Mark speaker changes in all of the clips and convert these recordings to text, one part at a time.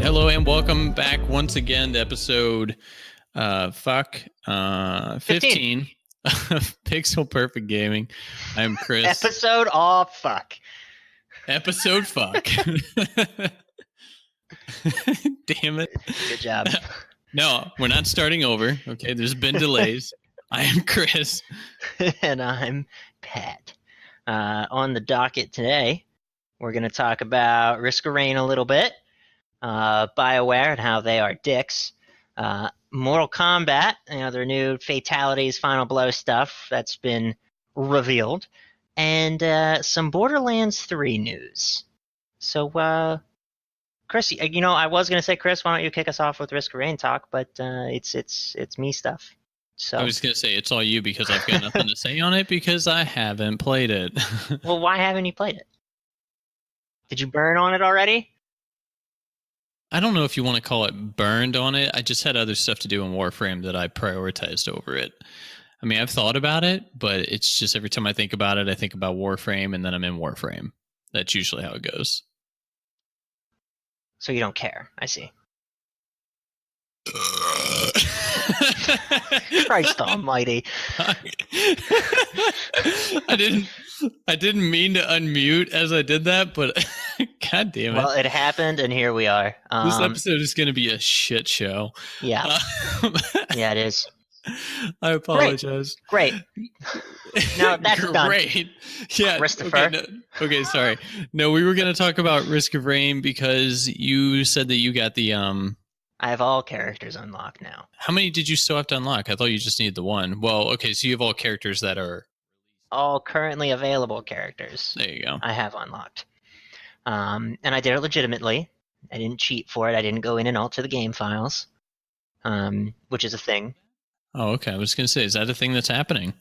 Speaker 1: Hello and welcome back once again to episode 15 of Pixel Perfect Gaming. I'm Chris.
Speaker 2: Episode all fuck.
Speaker 1: Episode fuck. Damn it.
Speaker 2: Good job.
Speaker 1: No, we're not starting over. Okay, there's been delays. I am Chris.
Speaker 2: And I'm Pat. On the docket today, we're going to talk about Risk of Rain a little bit, Bioware and how they are dicks, Mortal Kombat, their new fatalities, final blow stuff that's been revealed, and some Borderlands 3 news. So, Chris, I was going to say, Chris, why don't you kick us off with Risk of Rain talk, but it's me stuff. So
Speaker 1: I was going to say it's all you because I've got nothing to say on it because I haven't played it.
Speaker 2: Well, why haven't you played it? Did you burn on it already?
Speaker 1: I don't know if you want to call it burned on it. I just had other stuff to do in Warframe that I prioritized over it. I mean, I've thought about it, but it's just every time I think about it, I think about Warframe, and then I'm in Warframe. That's usually how it goes.
Speaker 2: So you don't care. I see. Christ almighty.
Speaker 1: I didn't mean to unmute as I did that, but god damn it.
Speaker 2: Well, it happened, and here we are.
Speaker 1: This episode is going to be a shit show.
Speaker 2: Yeah. Yeah, it is.
Speaker 1: I apologize.
Speaker 2: Great. No, that's done.
Speaker 1: Great. Yeah.
Speaker 2: Christopher.
Speaker 1: Okay, sorry. No, we were going to talk about Risk of Rain because you said that you got the
Speaker 2: I have all characters unlocked now.
Speaker 1: How many did you still have to unlock? I thought you just needed the one. Well, okay, so you have all characters that are
Speaker 2: all currently available characters.
Speaker 1: There you go.
Speaker 2: I have unlocked. And I did it legitimately. I didn't cheat for it. I didn't go in and alter the game files, which is a thing.
Speaker 1: Oh, okay. I was going to say, is that a thing that's happening?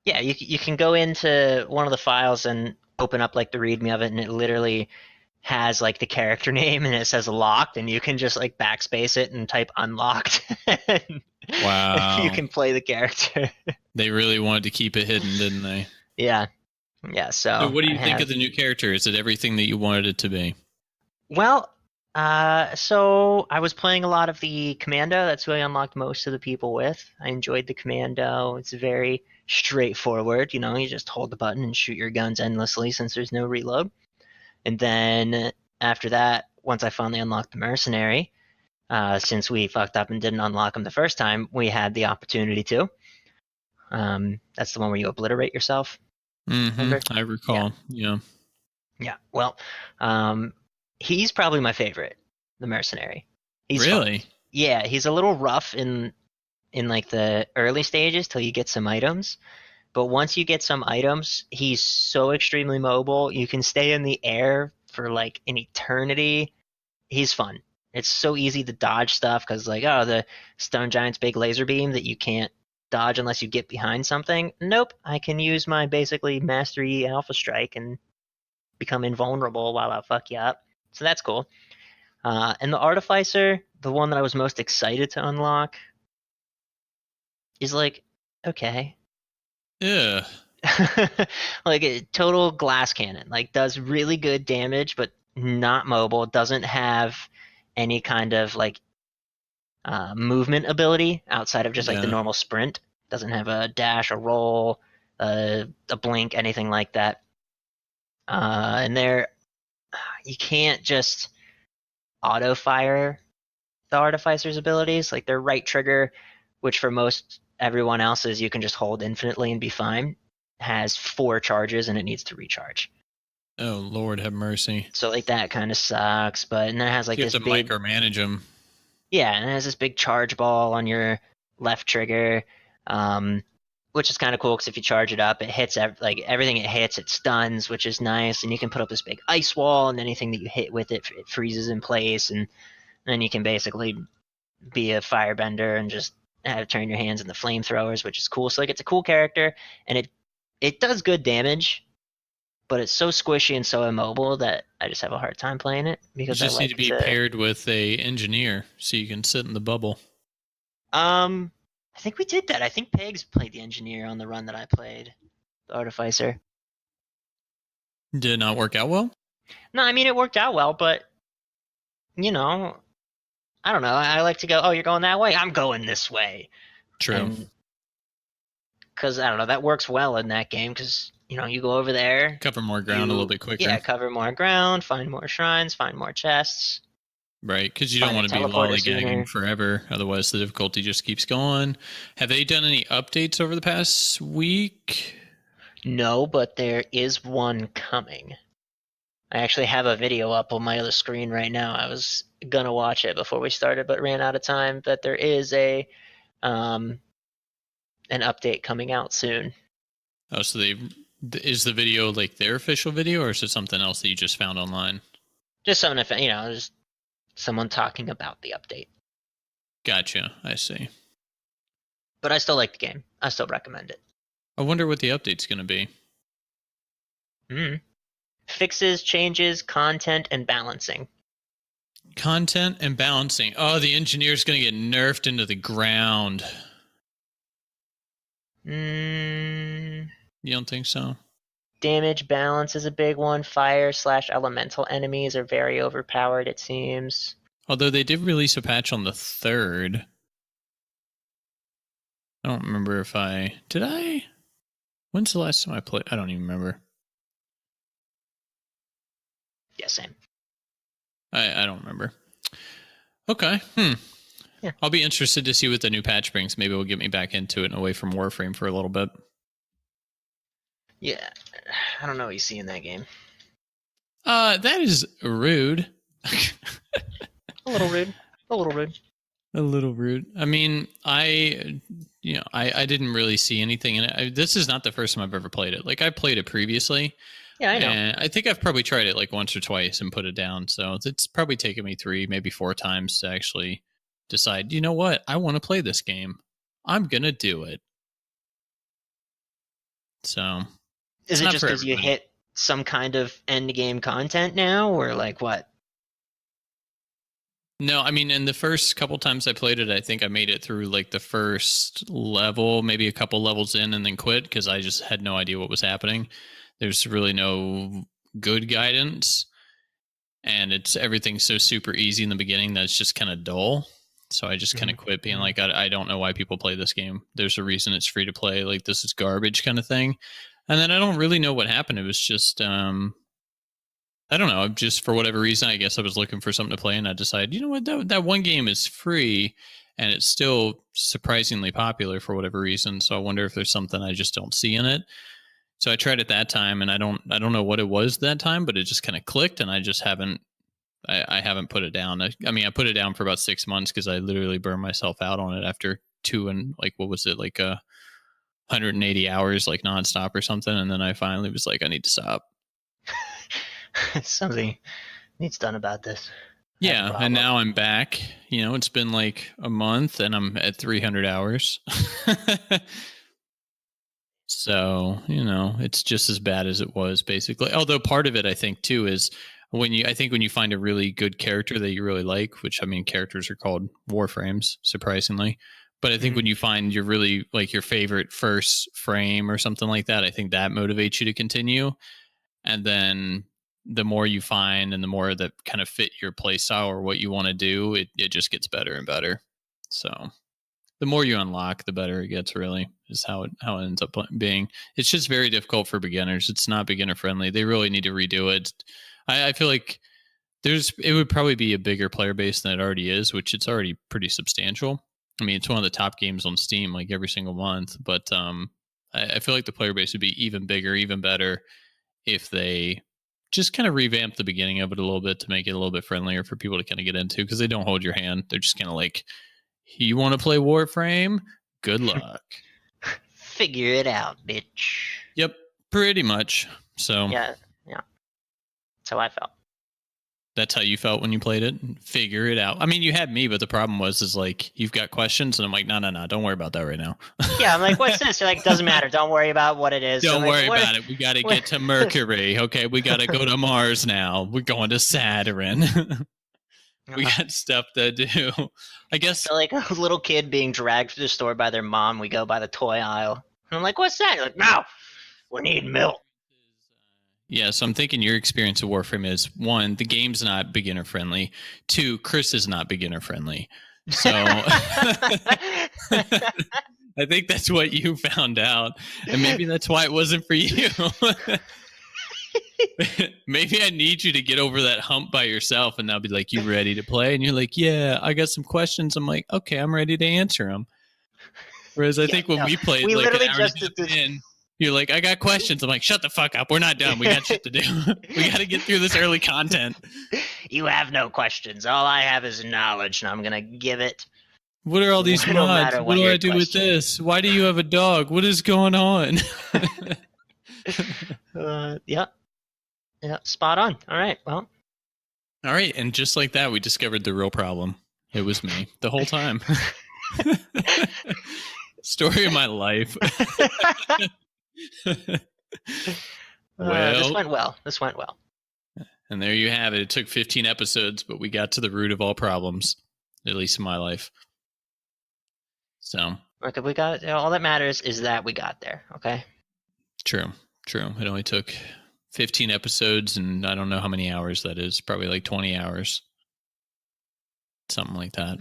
Speaker 2: Yeah, you can go into one of the files and open up like the README of it, and it literally has like the character name and it says locked, and you can just like backspace it and type unlocked.
Speaker 1: Wow.
Speaker 2: You can play the character.
Speaker 1: They really wanted to keep it hidden, didn't they?
Speaker 2: Yeah. So
Speaker 1: what do you think of the new character? Is it everything that you wanted it to be?
Speaker 2: Well, so I was playing a lot of the Commando. That's who I unlocked most of the people with. I enjoyed the Commando. It's very straightforward. You just hold the button and shoot your guns endlessly since there's no reload. And then after that, once I finally unlocked the Mercenary, since we fucked up and didn't unlock him the first time, we had the opportunity to. That's the one where you obliterate yourself.
Speaker 1: Mm-hmm. I recall. Yeah.
Speaker 2: Well, he's probably my favorite, the Mercenary. He's
Speaker 1: really?
Speaker 2: Fun. Yeah, he's a little rough in like the early stages till you get some items. But once you get some items, he's so extremely mobile. You can stay in the air for like an eternity. He's fun. It's so easy to dodge stuff because the Stone Giant's big laser beam that you can't dodge unless you get behind something. Nope, I can use my basically Mastery Alpha Strike and become invulnerable while I fuck you up. So that's cool. And the Artificer, the one that I was most excited to unlock, is like, okay.
Speaker 1: Yeah.
Speaker 2: Like a total glass cannon. Like does really good damage, but not mobile. Doesn't have any kind of like movement ability outside of just like the normal sprint. Doesn't have a dash, a roll, a blink, anything like that. And you can't just auto fire the Artificer's abilities. Like their right trigger, which for most everyone else's you can just hold infinitely and be fine, has 4 charges and it needs to recharge.
Speaker 1: Oh, Lord have mercy.
Speaker 2: So like that kind of sucks, but and then it has like
Speaker 1: you
Speaker 2: this
Speaker 1: have to
Speaker 2: big
Speaker 1: micromanage them.
Speaker 2: Yeah, and it has this big charge ball on your left trigger, which is kind of cool because if you charge it up, it hits everything it hits, it stuns, which is nice, and you can put up this big ice wall, and anything that you hit with it freezes in place, and then you can basically be a firebender and just turn your hands into flamethrowers, which is cool. So like it's a cool character, and it does good damage, but it's so squishy and so immobile that I just have a hard time playing it because
Speaker 1: you just need to be paired with a engineer so you can sit in the bubble.
Speaker 2: I think we did that. I think Pegs played the engineer on the run that I played, the Artificer.
Speaker 1: Did it not work out well?
Speaker 2: No, I mean it worked out well, but I don't know. I like to go, oh, you're going that way? I'm going this way.
Speaker 1: True.
Speaker 2: And because, I don't know, that works well in that game because, you go over there.
Speaker 1: Cover more ground a little bit quicker.
Speaker 2: Yeah, cover more ground, find more shrines, find more chests.
Speaker 1: Right, because you don't want to be lollygagging forever. Otherwise, the difficulty just keeps going. Have they done any updates over the past week?
Speaker 2: No, but there is one coming. I actually have a video up on my other screen right now. I was going to watch it before we started, but ran out of time. But there is an update coming out soon.
Speaker 1: Oh, so is the video like their official video, or is it something else that you just found online?
Speaker 2: Just something, just someone talking about the update.
Speaker 1: Gotcha. I see.
Speaker 2: But I still like the game. I still recommend it.
Speaker 1: I wonder what the update's going to be.
Speaker 2: Fixes, changes, content, and balancing.
Speaker 1: Content and balancing. Oh, the engineer's going to get nerfed into the ground. You don't think so?
Speaker 2: Damage balance is a big one. Fire/elemental enemies are very overpowered, it seems.
Speaker 1: Although they did release a patch on the 3rd. I don't remember if did I? When's the last time I played? I don't even remember.
Speaker 2: Yeah, same.
Speaker 1: I don't remember. Okay. Yeah. I'll be interested to see what the new patch brings. Maybe it'll get me back into it and away from Warframe for a little bit.
Speaker 2: Yeah. I don't know what you see in that game.
Speaker 1: That is rude.
Speaker 2: A little rude. A little rude.
Speaker 1: A little rude. I mean, I didn't really see anything in it. This is not the first time I've ever played it. Like, I played it previously.
Speaker 2: Yeah, I know.
Speaker 1: And I think I've probably tried it like once or twice and put it down. So it's probably taken me 3, maybe 4 times to actually decide, you know what? I want to play this game. I'm going to do it. So.
Speaker 2: Is it just because you hit some kind of end game content now, or like what?
Speaker 1: No, I mean, in the first couple times I played it, I think I made it through like the first level, maybe a couple levels in, and then quit because I just had no idea what was happening. There's really no good guidance, and everything's so super easy in the beginning that it's just kind of dull. So I just kind of quit being like, I don't know why people play this game. There's a reason it's free to play. Like, this is garbage kind of thing. And then I don't really know what happened. It was just, I don't know. Just for whatever reason, I guess I was looking for something to play, and I decided, you know what, that one game is free, and it's still surprisingly popular for whatever reason. So I wonder if there's something I just don't see in it. So I tried it that time, and I don't know what it was that time, but it just kind of clicked, and I just haven't. I haven't put it down. I mean, I put it down for about 6 months because I literally burned myself out on it after 2 and like, what was it, like 180 hours, like nonstop or something, and then I finally was like, I need to stop.
Speaker 2: Something needs done about this.
Speaker 1: Yeah, and now I'm back. It's been like a month, and I'm at 300 hours. So, it's just as bad as it was, basically. Although part of it, I think, too, is when you find a really good character that you really like, which, I mean, characters are called warframes, surprisingly. But I think when you find your really, like, your favorite first frame or something like that, I think that motivates you to continue. And then the more you find and the more that kind of fit your play style or what you want to do, it just gets better and better. So the more you unlock, the better it gets, really, is how it ends up being. It's just very difficult for beginners. It's not beginner friendly. They really need to redo it. I feel like it would probably be a bigger player base than it already is, which it's already pretty substantial. I mean, it's one of the top games on Steam, like every single month. But I feel like the player base would be even bigger, even better if they just kind of revamp the beginning of it a little bit to make it a little bit friendlier for people to kind of get into, because they don't hold your hand. They're just kind of like, you want to play Warframe? Good luck.
Speaker 2: Figure it out, bitch.
Speaker 1: Yep, pretty much. So
Speaker 2: yeah. That's how I felt.
Speaker 1: That's how you felt when you played it? Figure it out. I mean, you had me, but the problem is like, you've got questions, and I'm like, no, don't worry about that right now.
Speaker 2: Yeah, I'm like, what's this? You're like, it doesn't matter. Don't worry about what it is.
Speaker 1: Don't worry about it. We got to get to Mercury. Okay, we got to go to Mars now. We're going to Saturn. We got stuff to do. I guess.
Speaker 2: So like a little kid being dragged to the store by their mom. We go by the toy aisle. And I'm like, what's that? You're like, no, we need milk.
Speaker 1: Yeah, so I'm thinking your experience of Warframe is, 1, the game's not beginner friendly. 2, Chris is not beginner friendly. So I think that's what you found out. And maybe that's why it wasn't for you. Maybe I need you to get over that hump by yourself, and I'll be like, you ready to play? And you're like, yeah, I got some questions. I'm like, okay, I'm ready to answer them. Whereas I think when we played
Speaker 2: we
Speaker 1: like
Speaker 2: literally
Speaker 1: an hour
Speaker 2: just
Speaker 1: and a half
Speaker 2: did this.
Speaker 1: in, you're like, I got questions. I'm like, shut the fuck up. We're not done. We got shit to do. We got to get through this early content.
Speaker 2: You have no questions. All I have is knowledge, and I'm gonna give it.
Speaker 1: What are all these
Speaker 2: No
Speaker 1: mods?
Speaker 2: matter
Speaker 1: What
Speaker 2: what
Speaker 1: do
Speaker 2: your
Speaker 1: I do with
Speaker 2: question
Speaker 1: this? Why do you have a dog? What is going on?
Speaker 2: Yeah, spot on. All right, well.
Speaker 1: All right, and just like that, we discovered the real problem. It was me the whole time. Story of my life.
Speaker 2: This went well.
Speaker 1: And there you have it. It took 15 episodes, but we got to the root of all problems, at least in my life. So.
Speaker 2: Okay, we got all that matters is that we got there. Okay.
Speaker 1: True. It only took 15 episodes, and I don't know how many hours that is. Probably like 20 hours. Something like that.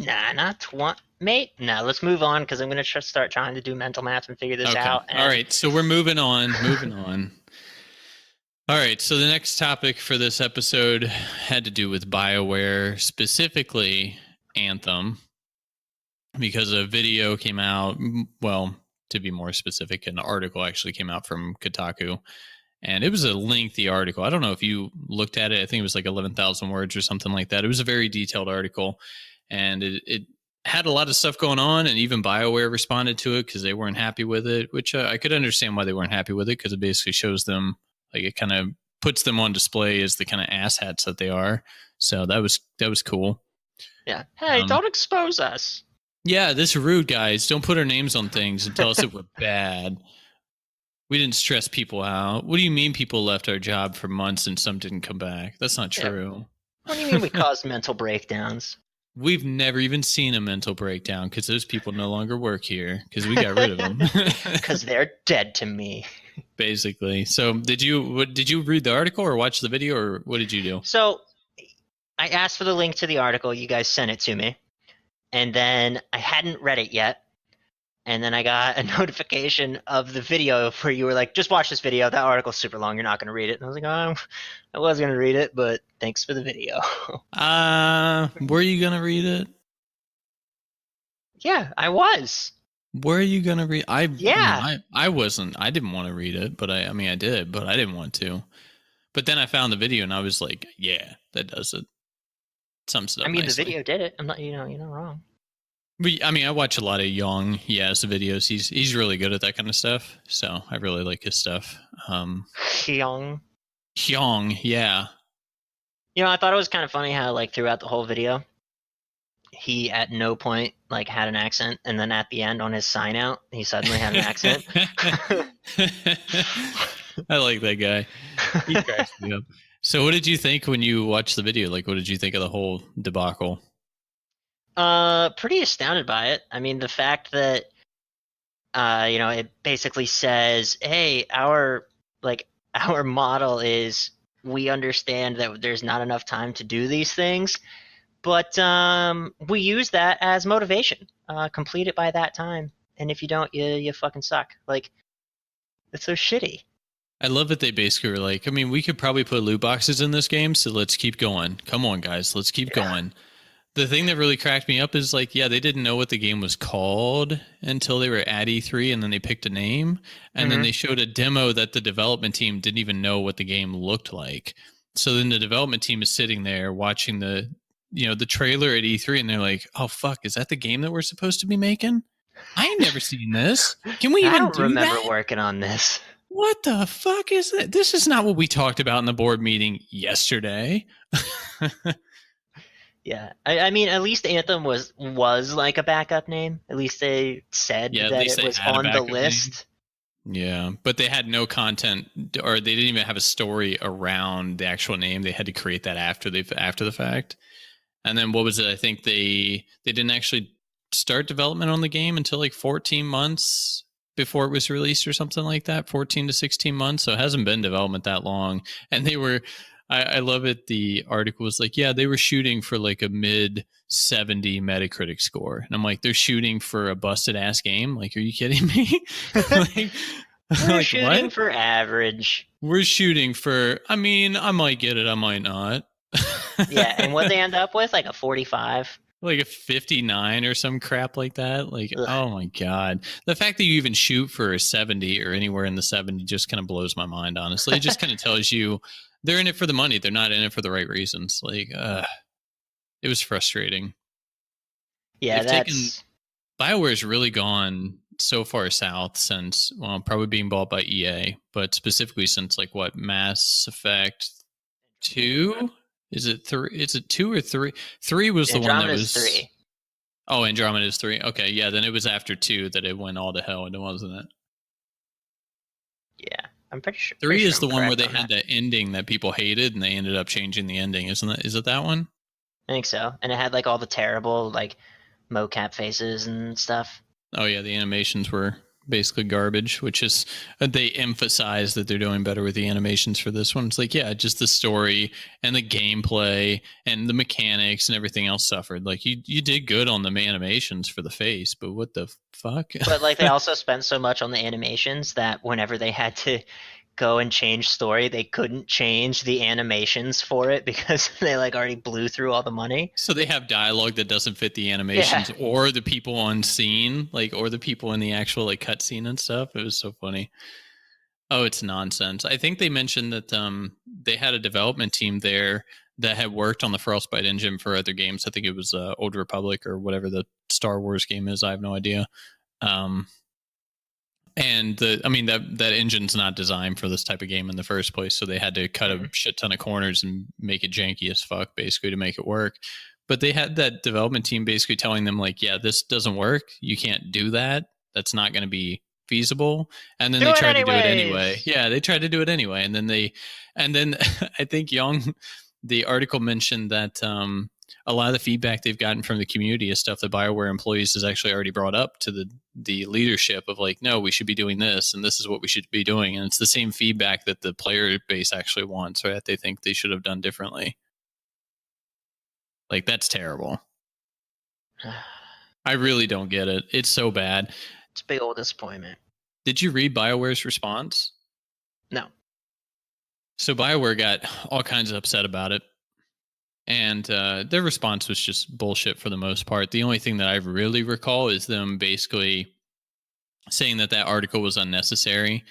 Speaker 2: Nah, not 20. Mate, no, let's move on because I'm going to start trying to do mental math and figure this out.
Speaker 1: All right, so we're moving on. All right, so the next topic for this episode had to do with Bioware, specifically Anthem, because a video came out. Well, to be more specific, an article actually came out from Kotaku, and it was a lengthy article. I don't know if you looked at it. I think it was like 11,000 words or something like that. It was a very detailed article, and it had a lot of stuff going on, and even BioWare responded to it because they weren't happy with it, which I could understand why they weren't happy with it, because it basically shows them, like, it kind of puts them on display as the kind of asshats that they are. So that was cool.
Speaker 2: Yeah. Hey, don't expose us.
Speaker 1: Yeah, this rude, guys. Don't put our names on things and tell us that we're bad. We didn't stress people out. What do you mean people left our job for months and some didn't come back? That's not true.
Speaker 2: Yeah. What do you mean we caused mental breakdowns?
Speaker 1: We've never even seen a mental breakdown because those people no longer work here because we got rid of them.
Speaker 2: Because they're dead to me.
Speaker 1: Basically. So did you read the article or watch the video, or what did you do?
Speaker 2: So I asked for the link to the article. You guys sent it to me. And then I hadn't read it yet. And then I got a notification of the video where you were like, just watch this video. That article's super long. You're not going to read it. And I was like, oh, I was going to read it, but thanks for the video.
Speaker 1: Were you going to read it?
Speaker 2: Yeah, I was.
Speaker 1: Were you going to read?
Speaker 2: Yeah.
Speaker 1: I wasn't. I didn't want to read it, but I did, but I didn't want to. But then I found the video and I was like, yeah, that does it. Sums it up nicely.
Speaker 2: The video did it. I'm not, you're not wrong.
Speaker 1: But, I watch a lot of Yong Yas videos. He's really good at that kind of stuff. So I really like his stuff.
Speaker 2: Hyung,
Speaker 1: yeah.
Speaker 2: I thought it was kind of funny how, like, throughout the whole video, he at no point, like, had an accent, and then at the end on his sign out, he suddenly had an accent.
Speaker 1: I like that guy. He cracks me up. So what did you think when you watched the video? Like, what did you think of the whole debacle?
Speaker 2: Pretty astounded by it. I mean, the fact that, it basically says, hey, our model is, we understand that there's not enough time to do these things, but we use that as motivation. Complete it by that time. And if you don't, you fucking suck. Like, that's so shitty.
Speaker 1: I love that they basically were like, we could probably put loot boxes in this game, so let's keep going. Come on, guys, let's keep going. The thing that really cracked me up is, like, yeah, they didn't know what the game was called until they were at E3, and then they picked a name, and then they showed a demo that the development team didn't even know what the game looked like. So then the development team is sitting there watching the trailer at E3, and they're like, oh, fuck, is that the game that we're supposed to be making? I ain't never seen this. Can we even do that? I don't remember
Speaker 2: working on this.
Speaker 1: What the fuck is that? This is not what we talked about in the board meeting yesterday.
Speaker 2: Yeah, I mean, at least Anthem was like a backup name. At least they said that it was on the list.
Speaker 1: Name. Yeah, but they had no content, or they didn't even have a story around the actual name. They had to create that after the fact. And then what was it? I think they didn't actually start development on the game until like 14 months before it was released or something like that, 14 to 16 months. So it hasn't been development that long. And they were, I love it. The article was like, yeah, they were shooting for like a mid 70 Metacritic score. And I'm like, they're shooting for a busted ass game. Like, are you kidding me? Like,
Speaker 2: We're
Speaker 1: like
Speaker 2: shooting
Speaker 1: what?
Speaker 2: for average.
Speaker 1: We're shooting for, I mean, I might get it. I might not.
Speaker 2: Yeah, and what they end up with, like a 45.
Speaker 1: Like a 59 or some crap like that. Like,
Speaker 2: Ugh.
Speaker 1: oh my God. The fact that you even shoot for a 70 or anywhere in the 70 just kind of blows my mind, honestly. It just kind of tells you they're in it for the money. They're not in it for the right reasons. Like, it was frustrating.
Speaker 2: Yeah,
Speaker 1: They've taken,
Speaker 2: that's
Speaker 1: Bioware's really gone so far south since, well, probably being bought by EA, but specifically since like what, Mass Effect 2? Is it 3? Is it 2 or 3? 3 was the one that
Speaker 2: Andromeda's
Speaker 1: was
Speaker 2: 3.
Speaker 1: Oh, Andromeda is 3. Okay, yeah, then it was after 2 that it went all to hell, and it wasn't it?
Speaker 2: Yeah, I'm pretty sure.
Speaker 1: 3 is
Speaker 2: I'm
Speaker 1: the one where they
Speaker 2: correct on
Speaker 1: had that ending that people hated, and they ended up changing the ending, isn't it? Is it that one?
Speaker 2: I think so. And it had like all the terrible like mocap faces and stuff.
Speaker 1: Oh yeah, the animations were basically garbage, which is they emphasize that they're doing better with the animations for this one. It's like, yeah, just the story and the gameplay and the mechanics and everything else suffered. Like you did good on the animations for the face, but what the fuck?
Speaker 2: But like they also spent so much on the animations that whenever they had to go and change story, they couldn't change the animations for it because they like already blew through all the money.
Speaker 1: So they have dialogue that doesn't fit the animations
Speaker 2: Yeah.
Speaker 1: or the people on scene, like, or the people in the actual like cutscene and stuff. It was so funny. Oh, it's nonsense. I think they mentioned that they had a development team there that had worked on the Frostbite engine for other games. I think it was Old Republic or whatever the Star Wars game is. I have no idea. Um, and I mean that engine's not designed for this type of game in the first place, so they had to cut a shit ton of corners and make it janky as fuck, basically, to make it work. But they had that development team basically telling them like, yeah, this doesn't work. You can't do that. That's not going to be feasible. And then
Speaker 2: Do
Speaker 1: they
Speaker 2: it
Speaker 1: tried to do it anyway.
Speaker 2: anyways.
Speaker 1: Yeah, they tried to do it anyway. And then I think the article mentioned that a lot of the feedback they've gotten from the community is stuff that BioWare employees has actually already brought up to the leadership of like, no, we should be doing this, and this is what we should be doing. And it's the same feedback that the player base actually wants, or that they think they should have done differently. Like, that's terrible. I really don't get it. It's so bad.
Speaker 2: It's a big old disappointment.
Speaker 1: Did you read BioWare's response?
Speaker 2: No.
Speaker 1: So BioWare got all kinds of upset about it. And their response was just bullshit for the most part. The only thing that I really recall is them basically saying that article was unnecessary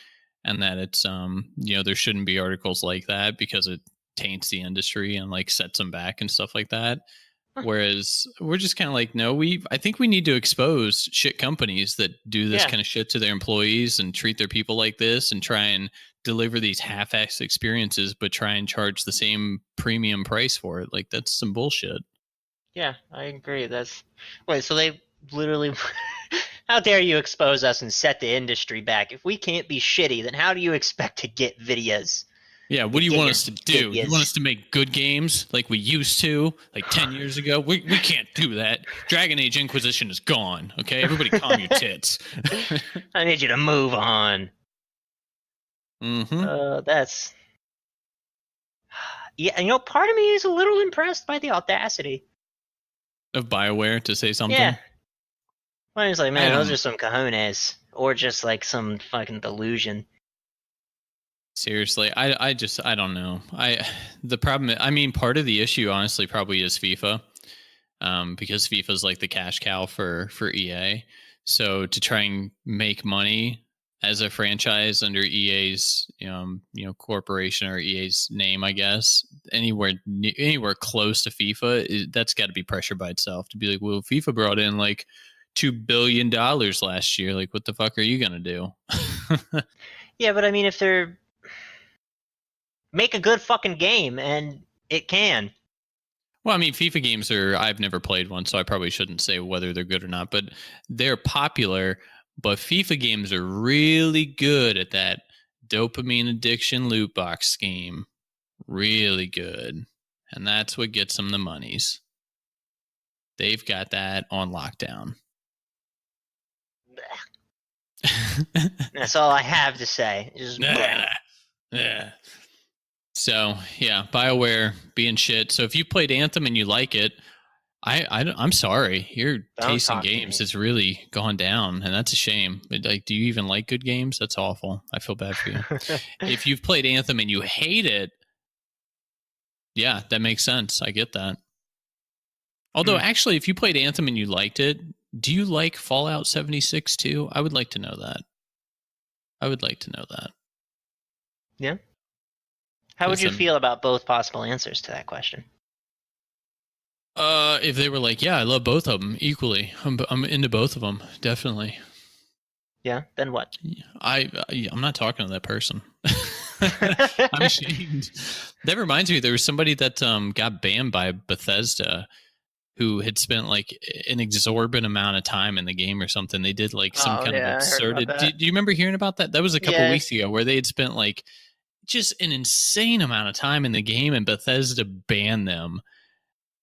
Speaker 1: and that it's, there shouldn't be articles like that because it taints the industry and like sets them back and stuff like that. Whereas we're just kind of like, no, I think we need to expose shit companies that do this kind of shit to their employees and treat their people like this and try and deliver these half-assed experiences, but try and charge the same premium price for it. Like, that's some bullshit.
Speaker 2: Yeah, I agree. Wait, so they literally how dare you expose us and set the industry back? If we can't be shitty, then how do you expect to get videos?
Speaker 1: Yeah, what do you want us to do? You want us to make good games like we used to, like 10 years ago? We can't do that. Dragon Age Inquisition is gone, okay? Everybody calm your tits.
Speaker 2: I need you to move on.
Speaker 1: Mm-hmm.
Speaker 2: That's... Yeah, part of me is a little impressed by the audacity.
Speaker 1: Of BioWare to say something?
Speaker 2: Yeah. I was like, man, those are some cojones. Or just like some fucking delusion.
Speaker 1: Seriously, I don't know. The problem, I mean, part of the issue, honestly, probably is FIFA, because FIFA is like the cash cow for EA. So to try and make money as a franchise under EA's, corporation or EA's name, I guess, anywhere close to FIFA, that's got to be pressure by itself to be like, well, FIFA brought in like $2 billion last year. Like, what the fuck are you gonna do?
Speaker 2: Yeah, but I mean, if they're make a good fucking game, and it can.
Speaker 1: Well, I mean, FIFA games I've never played one, so I probably shouldn't say whether they're good or not, but they're popular. But FIFA games are really good at that dopamine addiction loot box scheme. Really good. And that's what gets them the monies. They've got that on lockdown.
Speaker 2: That's all I have to say. Just
Speaker 1: Yeah. So yeah, Bioware being shit. So if you played Anthem and you like it, I'm sorry, your
Speaker 2: Don't
Speaker 1: taste in
Speaker 2: talk to
Speaker 1: games
Speaker 2: me.
Speaker 1: has really gone down, and that's a shame. Like, do you even like good games? That's awful. I feel bad for you. If you've played Anthem and you hate it, yeah, that makes sense. I get that. Although, actually, if you played Anthem and you liked it, do you like Fallout 76 too? I would like to know that. I would like to know that.
Speaker 2: Yeah. How would you feel about both possible answers to that question?
Speaker 1: If they were like, yeah, I love both of them equally. I'm into both of them, definitely.
Speaker 2: Yeah. Then what?
Speaker 1: I'm not talking to that person. I'm ashamed. That reminds me, there was somebody that got banned by Bethesda who had spent like an exorbitant amount of time in the game or something. They did like some kind of absurd. Do you remember hearing about that? That was a couple weeks ago where they had spent like just an insane amount of time in the game, and Bethesda banned them.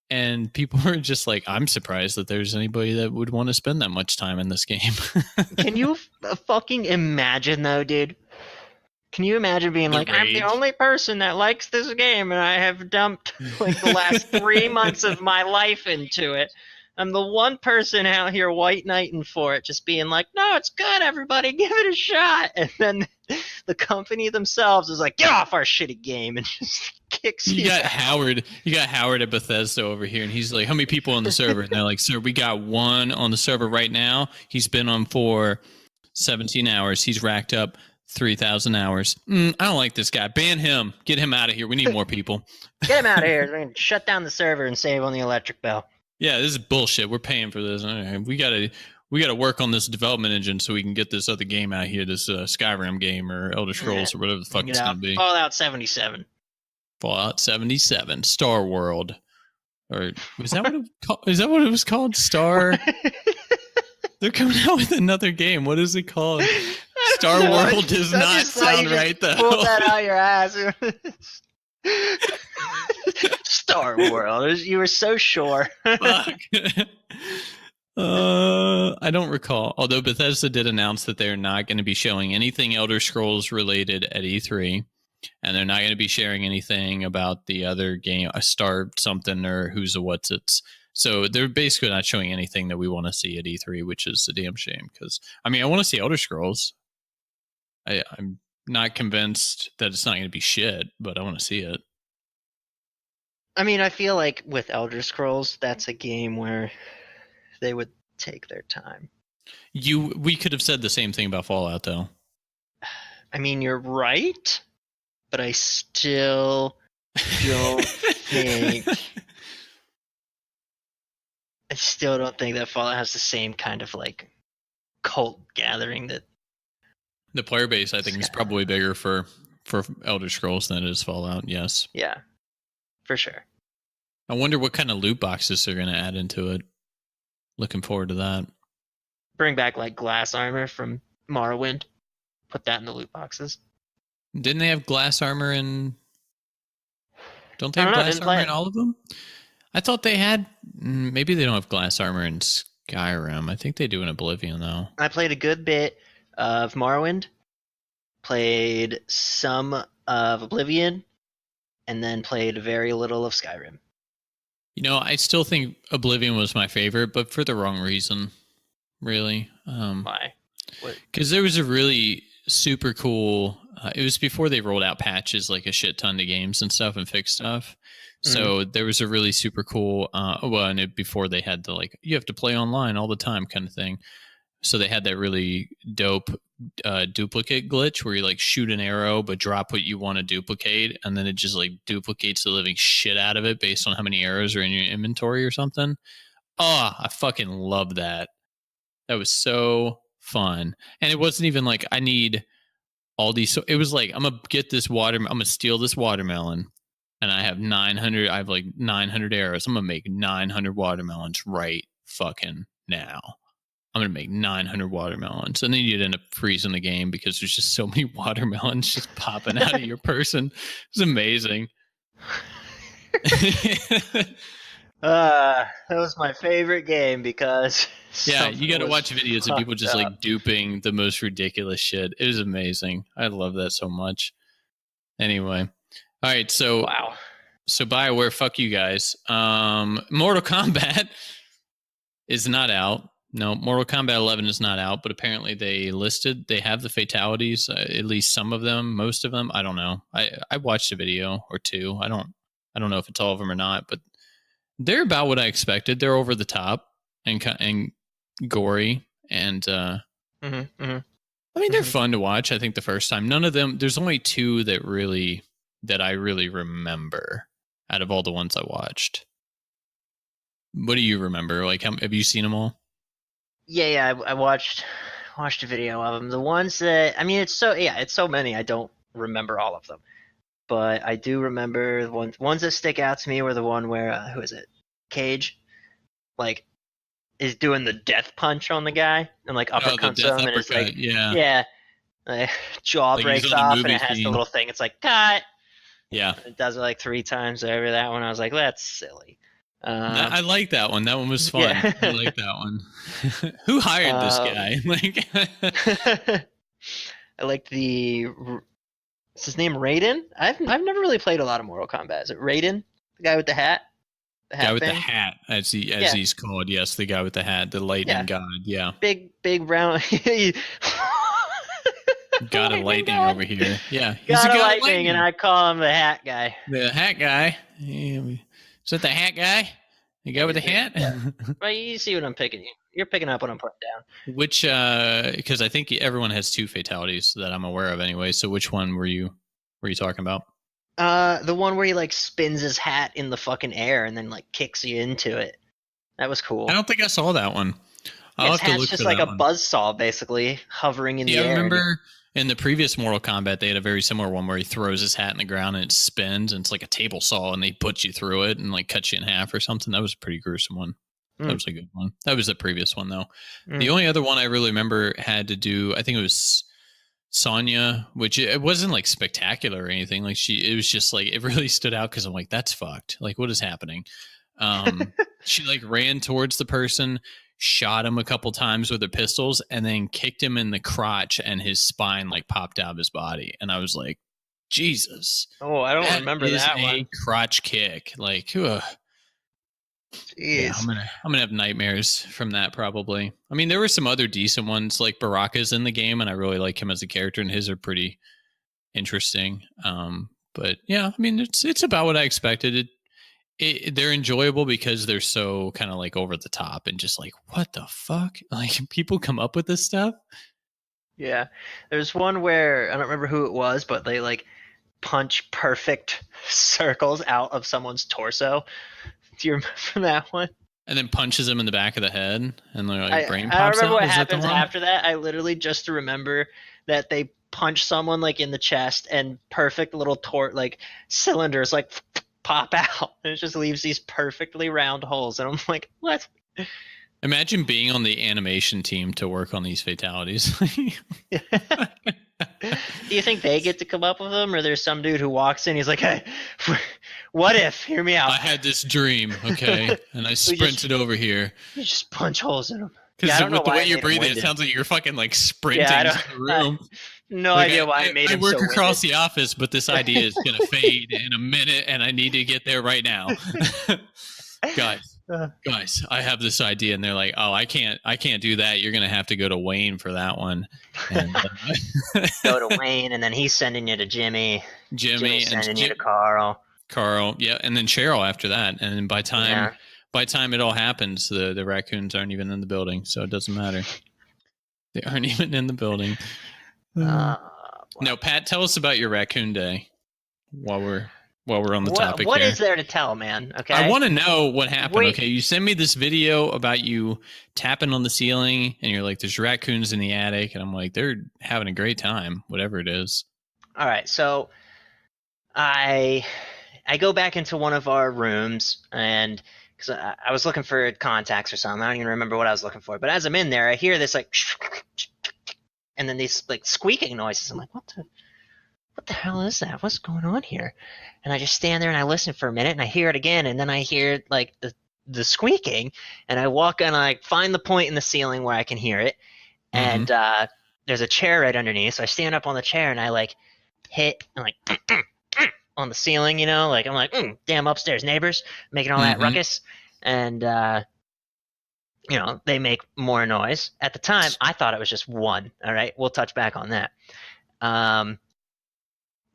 Speaker 1: And people were just like, I'm surprised that there's anybody that would want to spend that much time in this game.
Speaker 2: Can you fucking imagine though, dude? Can you imagine being like, I'm the only person that likes this game and I have dumped like the last 3 months of my life into it. I'm the one person out here white knighting for it, just being like, no, it's good, everybody, give it a shot. And then the company themselves is like, get off our shitty game, and just kicks you out.
Speaker 1: You got Howard at Bethesda over here, and he's like, how many people on the server? And they're like, sir, we got one on the server right now. He's been on for 17 hours. He's racked up 3,000 hours. I don't like this guy. Ban him. Get him out of here. We need more people.
Speaker 2: Get him out of here. We're going to shut down the server and save on the electric bill.
Speaker 1: Yeah, this is bullshit. We're paying for this. We gotta work on this development engine so we can get this other game out here, this Skyrim game or Elder Scrolls or whatever the fuck it's gonna be.
Speaker 2: Fallout 77.
Speaker 1: Fallout 77. Star World. Or is that what it was called? Star. They're coming out with another game. What is it called? Star World does not sound right, though.
Speaker 2: Pull that out your ass. Star World. You were so sure.
Speaker 1: Fuck. I don't recall. Although Bethesda did announce that they're not going to be showing anything Elder Scrolls related at E3. And they're not going to be sharing anything about the other game, a Star something or Who's a What's It's. So they're basically not showing anything that we want to see at E3, which is a damn shame. Because, I mean, I want to see Elder Scrolls. I'm not convinced that it's not going to be shit, but I want to see it.
Speaker 2: I mean, I feel like with Elder Scrolls, that's a game where they would take their time.
Speaker 1: We could have said the same thing about Fallout, though.
Speaker 2: I mean, you're right, but I still don't think... I still don't think that Fallout has the same kind of like cult gathering that
Speaker 1: the player base. I think is probably bigger for Elder Scrolls than it is Fallout. Yes.
Speaker 2: Yeah, for sure.
Speaker 1: I wonder what kind of loot boxes they're going to add into it. Looking forward to that.
Speaker 2: Bring back like glass armor from Morrowind. Put that in the loot boxes.
Speaker 1: Didn't they have glass armor in? Don't they have glass armor in all of them? I thought they had. Maybe they don't have glass armor in Skyrim. I think they do in Oblivion, though.
Speaker 2: I played a good bit of Morrowind, played some of Oblivion, and then played very little of Skyrim.
Speaker 1: You know, I still think Oblivion was my favorite, but for the wrong reason, really.
Speaker 2: Why?
Speaker 1: Because there was a really super cool... it was before they rolled out patches, like a shit ton of games and stuff and fixed stuff. So there was a really super cool, and before they had the like, you have to play online all the time kind of thing. So they had that really dope duplicate glitch where you like shoot an arrow but drop what you want to duplicate, and then it just like duplicates the living shit out of it based on how many arrows are in your inventory or something. Oh, I fucking love that. That was so fun. And it wasn't even like I need all these. So it was like, I'm gonna steal this watermelon. And I have 900. I have like 900 arrows. I'm gonna make 900 watermelons right fucking now. I'm gonna make 900 watermelons, and then you'd end up freezing the game because there's just so many watermelons just popping out of your person. It's amazing.
Speaker 2: That was my favorite game because
Speaker 1: Yeah, you
Speaker 2: something
Speaker 1: got to
Speaker 2: was
Speaker 1: watch videos of people
Speaker 2: fucked
Speaker 1: just
Speaker 2: up.
Speaker 1: like duping the most ridiculous shit. It was amazing. I love that so much. Anyway, all right,
Speaker 2: Wow.
Speaker 1: so Bioware, fuck you guys. Mortal Kombat is not out. No, Mortal Kombat 11 is not out, but apparently they have the fatalities, at least some of them, most of them. I don't know. I watched a video or two. I don't know if it's all of them or not, but they're about what I expected. They're over the top and gory, and I mean they're fun to watch. I think the first time, none of them. There's only two that I really remember out of all the ones I watched. What do you remember? Like, have you seen them all?
Speaker 2: Yeah, I watched a video of them. The ones that I mean, it's so many. I don't remember all of them, but I do remember the ones that stick out to me were the one where who is it? Cage, like, is doing the death punch on the guy and like
Speaker 1: Oh, the
Speaker 2: uppercuts
Speaker 1: death
Speaker 2: him, and it's
Speaker 1: uppercut.
Speaker 2: like,
Speaker 1: Yeah,
Speaker 2: yeah, like, jaw
Speaker 1: like he's
Speaker 2: breaks
Speaker 1: on a
Speaker 2: off, and
Speaker 1: movie
Speaker 2: it has the
Speaker 1: scene.
Speaker 2: little thing. It's like cut.
Speaker 1: Yeah,
Speaker 2: It does it like 3 times over that one. I was like, that's silly.
Speaker 1: I like that one. That one was fun.
Speaker 2: Yeah.
Speaker 1: I like that one. Who hired this guy? Like,
Speaker 2: I liked Is his name Raiden? I've never really played a lot of Mortal Kombat. Is it Raiden, the guy with the hat? The hat
Speaker 1: guy with the
Speaker 2: thing?
Speaker 1: hat, as
Speaker 2: Yeah.
Speaker 1: he's called. Yes, the guy with the hat, the lightning
Speaker 2: Yeah.
Speaker 1: god. Yeah,
Speaker 2: Big round.
Speaker 1: god of lightning
Speaker 2: god.
Speaker 1: over here. Yeah, he's
Speaker 2: God
Speaker 1: the
Speaker 2: of
Speaker 1: god
Speaker 2: lightning, and I call him the hat guy.
Speaker 1: The hat guy. Yeah, is that the hat guy? The guy with the hat?
Speaker 2: Yeah. Well, you see what I'm picking. You're picking up what I'm putting down.
Speaker 1: Which, because I think everyone has two fatalities that I'm aware of anyway. So which one were you talking about?
Speaker 2: The one where he like spins his hat in the fucking air and then like kicks you into it. That was cool.
Speaker 1: I don't think I saw that one. I'll
Speaker 2: His
Speaker 1: have to
Speaker 2: hat's
Speaker 1: look
Speaker 2: just
Speaker 1: for
Speaker 2: like
Speaker 1: that
Speaker 2: a
Speaker 1: one.
Speaker 2: buzzsaw, basically hovering in the
Speaker 1: Yeah, I
Speaker 2: air.
Speaker 1: remember in the previous Mortal Kombat, they had a very similar one where he throws his hat in the ground and it spins, and it's like a table saw, and they put you through it and like cut you in half or something. That was a pretty gruesome one. That was a good one. That was the previous one, though. The only other one I really remember had to do, I think it was Sonya, which it wasn't like spectacular or anything. Like it was just like, it really stood out because I'm like, that's fucked. Like, what is happening? She like ran towards the person, shot him a couple times with her pistols, and then kicked him in the crotch, and his spine like popped out of his body. And I was like, Jesus.
Speaker 2: Oh, I don't remember that one.
Speaker 1: Crotch kick. Like, ugh. Yeah, I'm gonna have nightmares from that probably. I mean, there were some other decent ones, like Baraka's in the game, and I really like him as a character, and his are pretty interesting. But yeah, I mean, it's about what I expected. They're enjoyable because they're so kind of like over the top and just like, what the fuck? Like, people come up with this stuff.
Speaker 2: Yeah, there's one where I don't remember who it was, but they like punch perfect circles out of someone's torso. Do you remember that one?
Speaker 1: And then punches him in the back of the head, and like brain pops out.
Speaker 2: I don't remember what
Speaker 1: Is that the
Speaker 2: happens
Speaker 1: one?
Speaker 2: after that. I literally just remember that they punch someone like in the chest, and perfect little like cylinders like pop out, and it just leaves these perfectly round holes. And I'm like, what?
Speaker 1: Imagine being on the animation team to work on these fatalities.
Speaker 2: Do you think they get to come up with them, or there's some dude who walks in, he's like, hey, what if? Hear me out.
Speaker 1: I had this dream, okay, and I sprinted over here.
Speaker 2: You just punch holes in them.
Speaker 1: Because
Speaker 2: Yeah,
Speaker 1: with the way you're breathing, it sounds like you're fucking like sprinting through the room.
Speaker 2: No idea why I made him
Speaker 1: I work
Speaker 2: so
Speaker 1: across the office, but this idea is going to fade in a minute, and I need to get there right now. Guys, I have this idea, and they're like, "Oh, I can't do that. You're going to have to go to Wayne for that one." And,
Speaker 2: go to Wayne, and then he's sending you to Jimmy.
Speaker 1: Jimmy's
Speaker 2: sending you to Carl.
Speaker 1: Yeah, and then Cheryl after that. And then by time it all happens, the raccoons aren't even in the building, so it doesn't matter. They aren't even in the building. No, Pat, tell us about your raccoon day while we're on the topic.
Speaker 2: What is there to tell, man? Okay,
Speaker 1: I want to know what happened. Okay, you sent me this video about you tapping on the ceiling, and you're like, "There's raccoons in the attic," and I'm like, "They're having a great time, whatever it is."
Speaker 2: All right, so I go back into one of our rooms, and because I was looking for contacts or something, I don't even remember what I was looking for. But as I'm in there, I hear this like, and then these like squeaking noises. I'm like, what the hell is that? What's going on here? And I just stand there and I listen for a minute, and I hear it again, and then I hear like the squeaking, and I walk and I find the point in the ceiling where I can hear it, and there's a chair right underneath. So I stand up on the chair and I like hit and like on the ceiling, you know, like I'm like, damn upstairs neighbors making all that ruckus, and you know, they make more noise. At the time, I thought it was just one. All right, we'll touch back on that.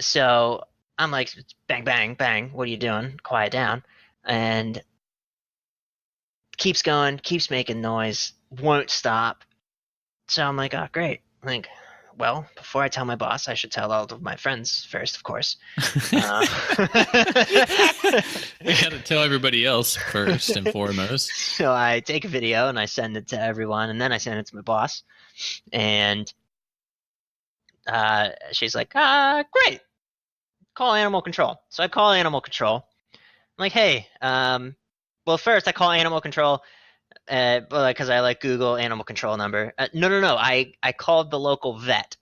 Speaker 2: So I'm like, bang, bang, bang. What are you doing? Quiet down. And keeps going, keeps making noise, won't stop. So I'm like, oh, great. Like, well, before I tell my boss, I should tell all of my friends first, of course.
Speaker 1: You gotta tell everybody else first and foremost.
Speaker 2: So I take a video and I send it to everyone, and then I send it to my boss. And she's like, great. Call animal control. So I call animal control. I'm like, hey, well, first I call animal control because I like Google animal control number. No. I called the local vet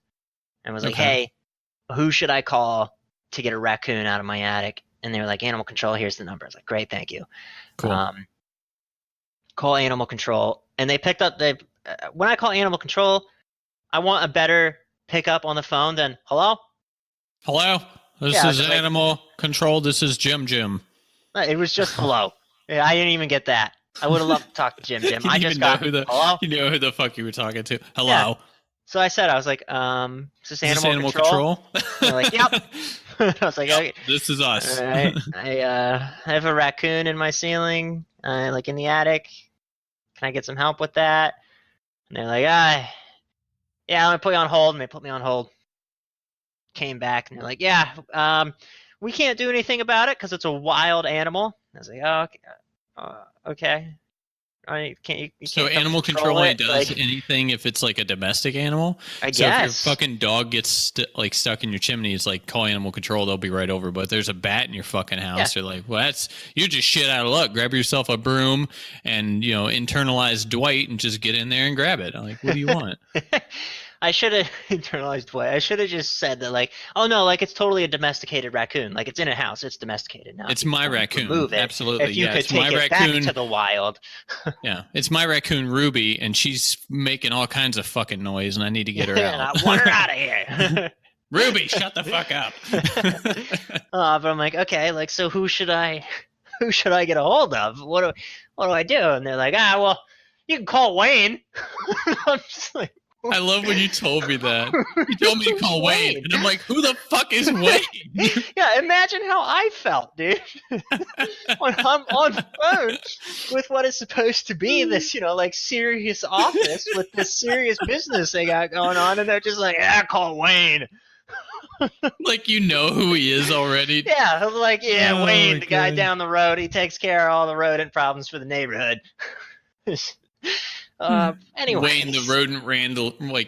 Speaker 2: and was like, hey, who should I call to get a raccoon out of my attic? And they were like, animal control, here's the number. I was like, great, thank you.
Speaker 1: Cool.
Speaker 2: Call animal control. And they picked up, when I call animal control, I want a better pickup on the phone than, hello?
Speaker 1: Hello? This is animal control. This is Jim.
Speaker 2: It was just hello. Yeah, I didn't even get that. I would have loved to talk to Jim. I just got hello.
Speaker 1: You know who the fuck you were talking to. Hello.
Speaker 2: Yeah. So I said, I was like, is this animal control? They're like, yep. I was like, okay.
Speaker 1: This is us.
Speaker 2: All right. I have a raccoon in my ceiling, like in the attic. Can I get some help with that? And they're like, yeah, I'm gonna put you on hold. And they put me on hold. Came back and they're like, yeah, we can't do anything about it because it's a wild animal. I was like, oh, okay. You
Speaker 1: so animal control only does anything if it's like a domestic animal?
Speaker 2: I guess.
Speaker 1: So if your fucking dog gets stuck in your chimney, it's like, call animal control, they'll be right over. But if there's a bat in your fucking house, they're like, well, you're just shit out of luck. Grab yourself a broom and, you know, internalize Dwight and just get in there and grab it. I'm like, what do you want?
Speaker 2: I should have internalized Dwight. I should have just said that, like, oh no, like it's totally a domesticated raccoon. Like it's in a house, it's domesticated now.
Speaker 1: It's my raccoon.
Speaker 2: Move it.
Speaker 1: Absolutely.
Speaker 2: If you could take it back to the wild.
Speaker 1: Yeah, it's my raccoon Ruby, and she's making all kinds of fucking noise, and I need to get her out.
Speaker 2: I want her out of here.
Speaker 1: Ruby, shut the fuck up.
Speaker 2: But I'm like, okay, like, so who should I get a hold of? What do I do? And they're like, well, you can call Wayne. I'm just like,
Speaker 1: I love when you told me that. You told me to call Wayne. And I'm like, who the fuck is Wayne?
Speaker 2: Yeah, imagine how I felt, dude. When I'm on phone with what is supposed to be this, you know, like serious office with this serious business they got going on, and they're just like, call Wayne.
Speaker 1: Like, you know who he is already.
Speaker 2: Yeah, I was like, Wayne, the guy down the road, he takes care of all the rodent problems for the neighborhood. Anyway,
Speaker 1: Wayne, the rodent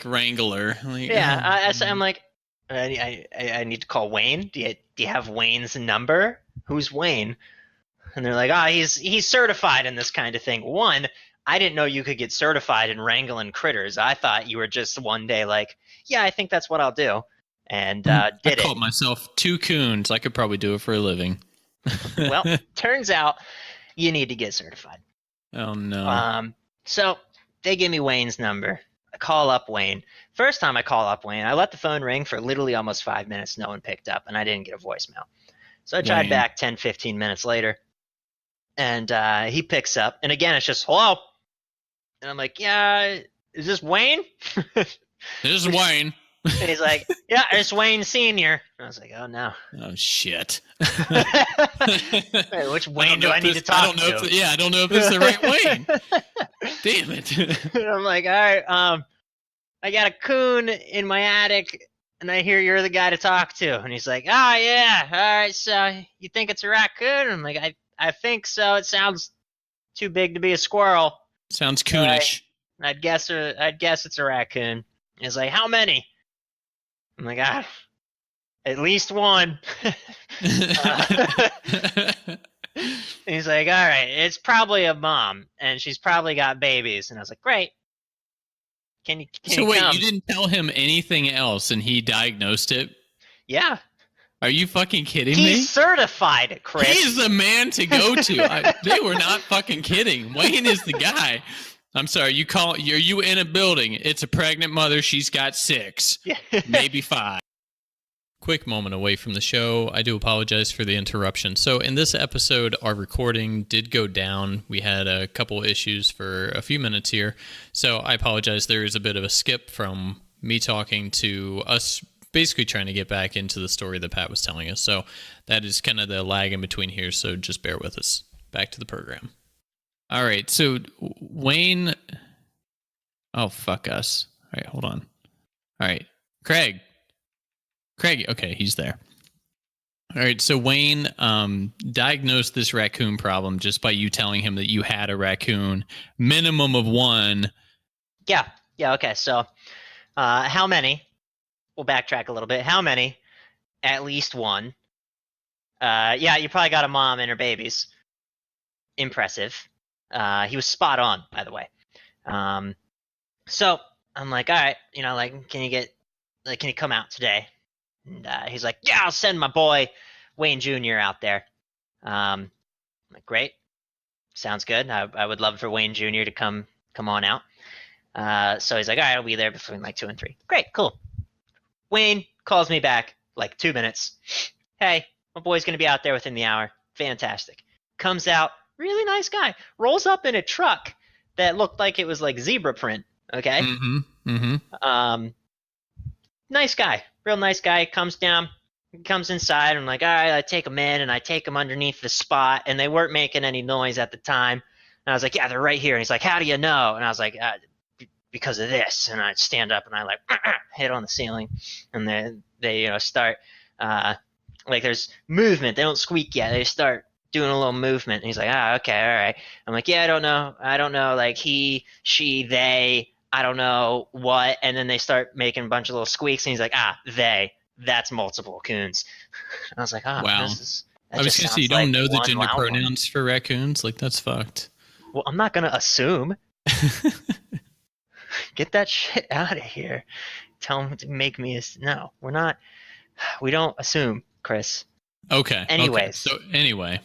Speaker 1: wrangler. Like,
Speaker 2: I'm like, I need to call Wayne. Do you have Wayne's number? Who's Wayne? And they're like, he's certified in this kind of thing. One, I didn't know you could get certified in wrangling critters. I thought you were just one day like, yeah, I think that's what I'll do, and
Speaker 1: I called myself 2 coons. I could probably do it for a living.
Speaker 2: Well, turns out you need to get certified.
Speaker 1: Oh no.
Speaker 2: So they give me Wayne's number. I call up Wayne. First time I call up Wayne, I let the phone ring for literally almost 5 minutes. No one picked up, and I didn't get a voicemail. So I tried back 10, 15 minutes later, and he picks up. And again, it's just, hello. And I'm like, yeah, is this Wayne?
Speaker 1: This is Wayne.
Speaker 2: And he's like, yeah, it's Wayne Sr. And I was like, oh, no.
Speaker 1: Oh, shit.
Speaker 2: Hey, which Wayne do I need to talk to?
Speaker 1: I don't know if it's the right Wayne. Damn it.
Speaker 2: And I'm like, all right, I got a coon in my attic, and I hear you're the guy to talk to. And he's like, yeah, all right, so you think it's a raccoon? And I'm like, I think so. It sounds too big to be a squirrel.
Speaker 1: Sounds coonish.
Speaker 2: I'd guess it's a raccoon. He's like, how many? I'm like, at least one. He's like, all right, it's probably a mom, and she's probably got babies. And I was like, great. Can you
Speaker 1: So wait,
Speaker 2: come?
Speaker 1: you didn't tell him anything else, and he diagnosed it?
Speaker 2: Yeah.
Speaker 1: Are you fucking kidding me?
Speaker 2: He's certified, Chris.
Speaker 1: He's the man to go to. They were not fucking kidding. Wayne is the guy. I'm sorry. Are you in a building? It's a pregnant mother. She's got 6, maybe 5. Quick moment away from the show. I do apologize for the interruption. So in this episode, our recording did go down. We had a couple issues for a few minutes here. So I apologize. There is a bit of a skip from me talking to us basically trying to get back into the story that Pat was telling us. So that is kind of the lag in between here. So just bear with us. Back to the program. All right. So Wayne. Oh, fuck us. All right. Hold on. All right. Craig. Okay, he's there. All right, so Wayne diagnosed this raccoon problem just by you telling him that you had a raccoon, minimum of 1.
Speaker 2: Yeah, okay. So how many? We'll backtrack a little bit. How many? At least 1. Yeah, you probably got a mom and her babies. Impressive. He was spot on, by the way. So I'm like, all right, can you come out today? And he's like, yeah, I'll send my boy Wayne Jr. out there. I'm like, great. Sounds good. I would love for Wayne Jr. to come on out. So he's like, all right, I'll be there between like 2 and 3. Great, cool. Wayne calls me back like 2 minutes. Hey, my boy's going to be out there within the hour. Fantastic. Comes out, really nice guy. Rolls up in a truck that looked like it was like zebra print. Okay. Nice guy. Real nice guy. Comes down, comes inside. I'm like, all right, I take him in and I take him underneath the spot, and they weren't making any noise at the time. And I was like, yeah, they're right here. And he's like, how do you know? And I was like, because of this. And I stand up and I like hit on the ceiling, and then they start like there's movement. They don't squeak yet. They start doing a little movement. And he's like, okay, all right. I'm like, yeah, I don't know. Like he, she, they. I don't know what, and then they start making a bunch of little squeaks, and he's like, they, that's multiple coons. I was like, wow.
Speaker 1: I was going to say, you don't know the gender pronouns for raccoons? Like, that's fucked.
Speaker 2: Well, I'm not going to assume. Get that shit out of here. Tell him to make me no, we don't assume, Chris.
Speaker 1: Okay.
Speaker 2: Anyways.
Speaker 1: Okay. So anyway.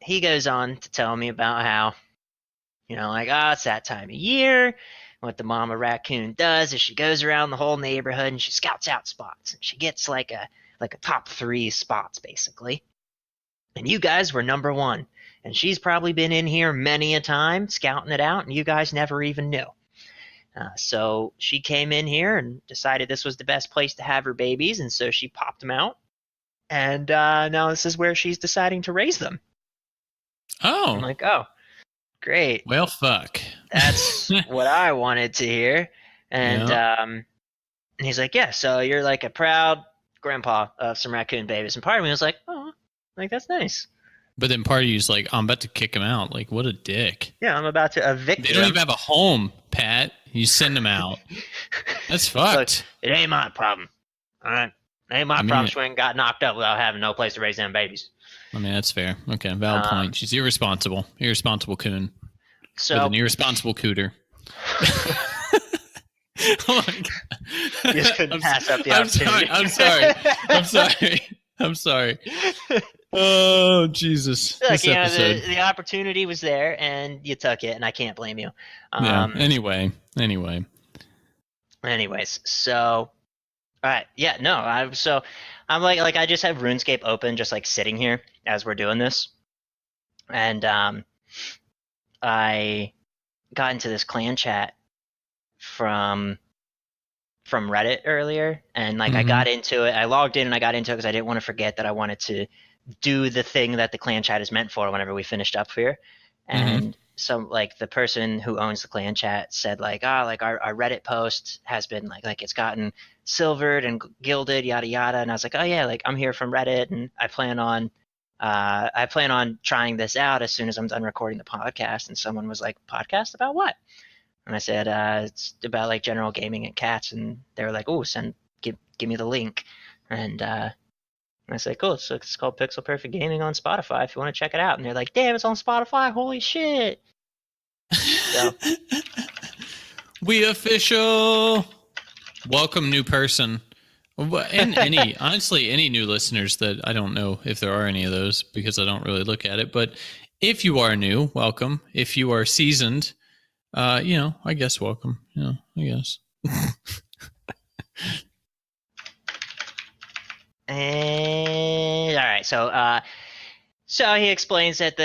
Speaker 2: He goes on to tell me about how, it's that time of year. What the mama raccoon does is she goes around the whole neighborhood and she scouts out spots. And she gets like a top 3 spots, basically. And you guys were number 1. And she's probably been in here many a time scouting it out, and you guys never even knew. So she came in here and decided this was the best place to have her babies, and so she popped them out. And now this is where she's deciding to raise them.
Speaker 1: Oh.
Speaker 2: I'm like, oh. Great.
Speaker 1: Well, fuck.
Speaker 2: That's what I wanted to hear. And he's like, yeah, so you're like a proud grandpa of some raccoon babies. And part of me was like, oh, like that's nice.
Speaker 1: But then part of you's like, I'm about to kick him out. Like, what a dick.
Speaker 2: Yeah, I'm about to evict
Speaker 1: They don't even have a home, Pat. You send them out. That's fucked.
Speaker 2: Look, it ain't my problem. All right? It ain't my problem. She ain't got knocked up without having no place to raise them babies.
Speaker 1: I mean, that's fair. Okay, valid point. She's irresponsible. Irresponsible coon.
Speaker 2: So
Speaker 1: with an irresponsible cooter. Oh my God.
Speaker 2: You just couldn't pass up the opportunity.
Speaker 1: I'm sorry. Oh, Jesus.
Speaker 2: Look, the opportunity was there, and you took it, and I can't blame you.
Speaker 1: Yeah. Anyway.
Speaker 2: Anyways, so, all right. Yeah, no. I'm like I just have RuneScape open, just like sitting here as we're doing this, and I got into this clan chat from Reddit earlier, and like I got into it. I logged in and I got into it because I didn't want to forget that I wanted to do the thing that the clan chat is meant for whenever we finished up here. And some like the person who owns the clan chat said like, like our Reddit post has been like it's gotten silvered and gilded, yada yada. And I was like, oh yeah, like I'm here from Reddit, and I plan on trying this out as soon as I'm done recording the podcast. And someone was like, podcast about what? And I said, it's about like general gaming and cats. And they were like, oh, give me the link. And I said, cool. So it's called Pixel Perfect Gaming on Spotify if you want to check it out. And they're like, damn, it's on Spotify. Holy shit. So.
Speaker 1: We official. Welcome, new person. And any new listeners that I don't know if there are any of those because I don't really look at it. But if you are new, welcome. If you are seasoned, I guess welcome. I guess.
Speaker 2: And all right, so he explains that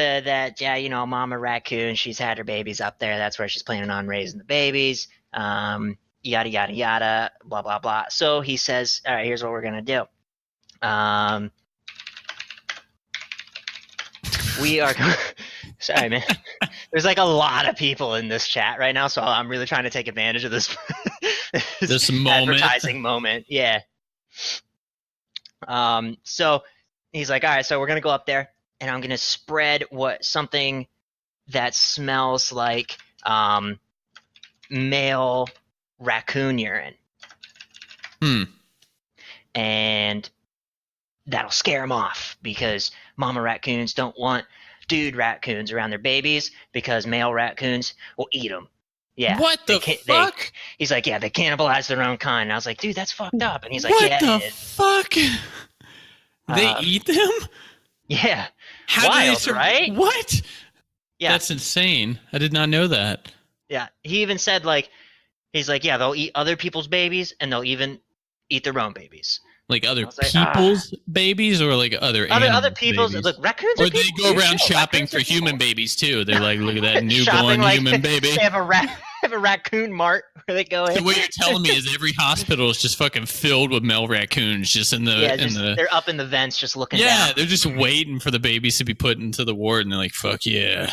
Speaker 2: Mama Raccoon, she's had her babies up there. That's where she's planning on raising the babies. Yada yada yada, blah blah blah. So he says, all right, here's what we're gonna do. We are. Sorry, man. There's like a lot of people in this chat right now, so I'm really trying to take advantage of this
Speaker 1: this moment.
Speaker 2: Advertising moment. Yeah. So he's like, all right, so we're gonna go up there, and I'm gonna spread something that smells like male raccoon urine. And that'll scare them off because mama raccoons don't want dude raccoons around their babies because male raccoons will eat them. Yeah.
Speaker 1: What the fuck?
Speaker 2: He's like, yeah, they cannibalize their own kind. And I was like, dude, that's fucked up. And he's like,
Speaker 1: what
Speaker 2: yeah,
Speaker 1: the fuck? They eat them?
Speaker 2: Yeah.
Speaker 1: How
Speaker 2: wild, right?
Speaker 1: What?
Speaker 2: Yeah.
Speaker 1: That's insane. I did not know that.
Speaker 2: Yeah. He even said, he's like, yeah, they'll eat other people's babies and they'll even eat their own babies.
Speaker 1: Like other people's babies or like other
Speaker 2: people's
Speaker 1: babies?
Speaker 2: Look, raccoons
Speaker 1: or they go around shopping for human babies too. They're like, look at that newborn human baby.
Speaker 2: They have a raccoon mart where they go in.
Speaker 1: So what you're telling me is every hospital is just fucking filled with male raccoons just in the
Speaker 2: they're up in the vents just looking down.
Speaker 1: Yeah, they're just waiting for the babies to be put into the ward and they're like, fuck yeah.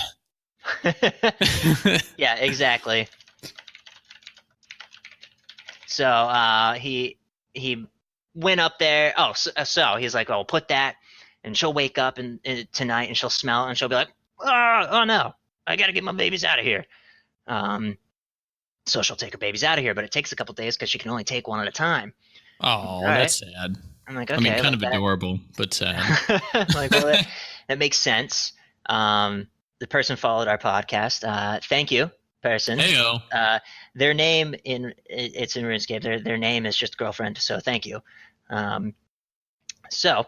Speaker 2: Yeah, exactly. So he went up there. Oh, so he's like, "Oh, put that," and she'll wake up tonight and she'll smell it and she'll be like, "Oh no, I gotta get my babies out of here." So she'll take her babies out of here, but it takes a couple days because she can only take one at a time.
Speaker 1: Oh, right? That's sad.
Speaker 2: I'm like, okay,
Speaker 1: I mean, kind of adorable, but sad.
Speaker 2: Like, well, that makes sense. The person followed our podcast. Thank you, person.
Speaker 1: Heyo.
Speaker 2: Their name it's in RuneScape. Their name is just girlfriend. So thank you. So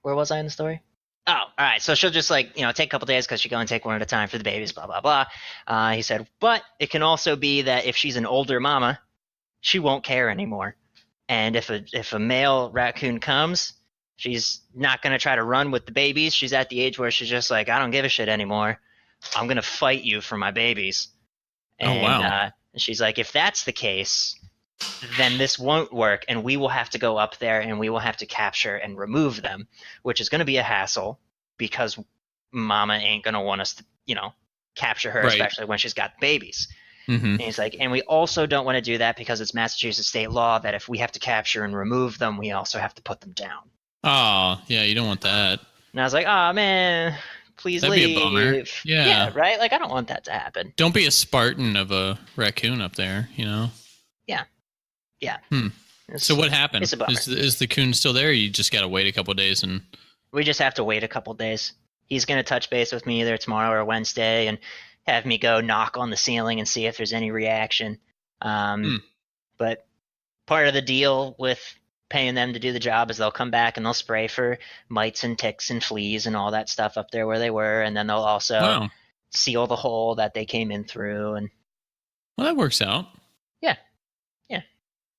Speaker 2: where was I in the story? Oh, all right. So she'll just take a couple days because she can only take one at a time for the babies. Blah blah blah. He said, but it can also be that if she's an older mama, she won't care anymore. And if a male raccoon comes, she's not going to try to run with the babies. She's at the age where she's just like, I don't give a shit anymore. I'm going to fight you for my babies. And,
Speaker 1: wow.
Speaker 2: She's like, if that's the case, then this won't work. And we will have to go up there and we will have to capture and remove them, which is going to be a hassle because mama ain't going to want us to, capture her, right, especially when she's got babies. Mm-hmm. And he's like, and we also don't want to do that because it's Massachusetts state law that if we have to capture and remove them, we also have to put them down.
Speaker 1: Oh, yeah, you don't want that.
Speaker 2: And I was like, oh, man, please
Speaker 1: That'd
Speaker 2: leave.
Speaker 1: Be a bummer.
Speaker 2: Yeah, right? Like, I don't want that to happen.
Speaker 1: Don't be a Spartan of a raccoon up there,
Speaker 2: Yeah. Yeah.
Speaker 1: So what happened?
Speaker 2: It's a bummer.
Speaker 1: Is the coon still there? Or you just got to wait a couple days and...
Speaker 2: We just have to wait a couple days. He's going to touch base with me either tomorrow or Wednesday and have me go knock on the ceiling and see if there's any reaction. But part of the deal with paying them to do the job is they'll come back and they'll spray for mites and ticks and fleas and all that stuff up there where they were, and then they'll also seal the hole that they came in through. And
Speaker 1: well, that works out.
Speaker 2: Yeah.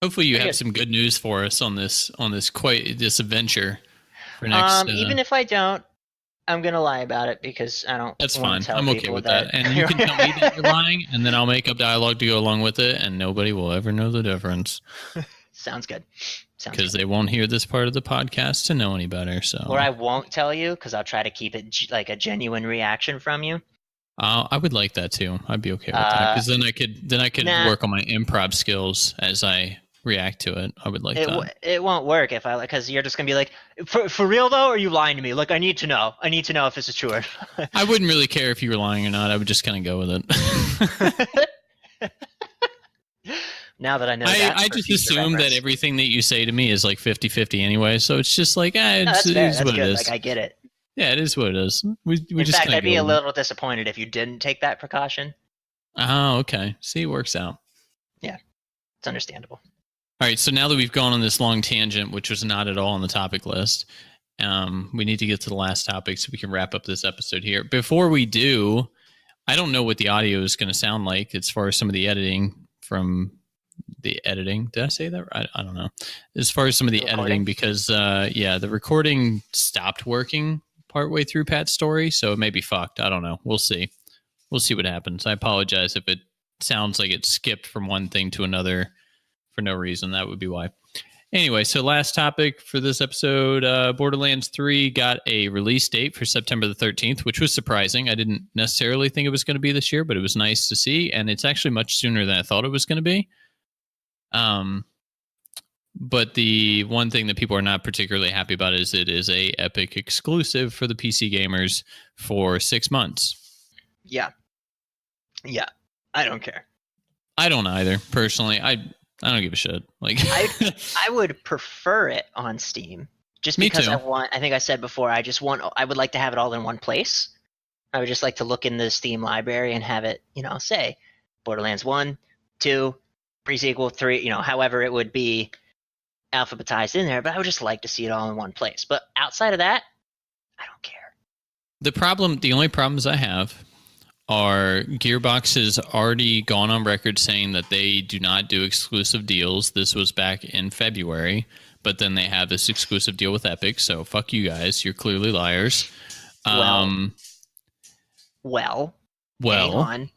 Speaker 1: Hopefully you have some good news for us on this adventure for next.
Speaker 2: Even if I don't, I'm gonna lie about it because I don't.
Speaker 1: That's fine. I'm okay with that. And you can tell me that you're lying, and then I'll make up dialogue to go along with it, and nobody will ever know the difference.
Speaker 2: Sounds good.
Speaker 1: Because they won't hear this part of the podcast to know any better. So,
Speaker 2: or I won't tell you because I'll try to keep it like a genuine reaction from you.
Speaker 1: I would like that too. I'd be okay with that because then I could work on my improv skills as I react to it. I would like that.
Speaker 2: It won't work if because you're just gonna be like, for real though, or are you lying to me? Like, I need to know if this is true.
Speaker 1: I wouldn't really care if you were lying or not. I would just kind of go with it.
Speaker 2: Now that I know
Speaker 1: I just assume that everything that you say to me is like 50-50 anyway. So it's just like, it is what it is.
Speaker 2: Like, I get it.
Speaker 1: Yeah, it is what it is. In
Speaker 2: fact, I'd be a little disappointed if you didn't take that precaution.
Speaker 1: Oh, okay. See, it works out.
Speaker 2: Yeah, it's understandable.
Speaker 1: All right, so now that we've gone on this long tangent, which was not at all on the topic list, we need to get to the last topic so we can wrap up this episode here. Before we do, I don't know what the audio is going to sound like as far as some of the editing from the editing. Did I say that right? I don't know. As far as some of the editing, because the recording stopped working partway through Pat's story, so it may be fucked. I don't know. We'll see. We'll see what happens. I apologize if it sounds like it skipped from one thing to another for no reason. That would be why. Anyway, so last topic for this episode, Borderlands 3 got a release date for September the 13th, which was surprising. I didn't necessarily think it was going to be this year, but it was nice to see, and it's actually much sooner than I thought it was going to be. But the one thing that people are not particularly happy about is it is a Epic exclusive for the PC gamers for 6 months.
Speaker 2: Yeah. I don't care.
Speaker 1: I don't either, personally. I don't give a shit. Like,
Speaker 2: I would prefer it on Steam, just because I think I said before, I would like to have it all in one place. I would just like to look in the Steam library and have it, say Borderlands 1, 2, pre-sequel, 3, however it would be alphabetized in there, but I would just like to see it all in one place. But outside of that, I don't care.
Speaker 1: The only problems I have are Gearbox has already gone on record saying that they do not do exclusive deals. This was back in February, but then they have this exclusive deal with Epic, so fuck you guys. You're clearly liars.
Speaker 2: Well, hang on.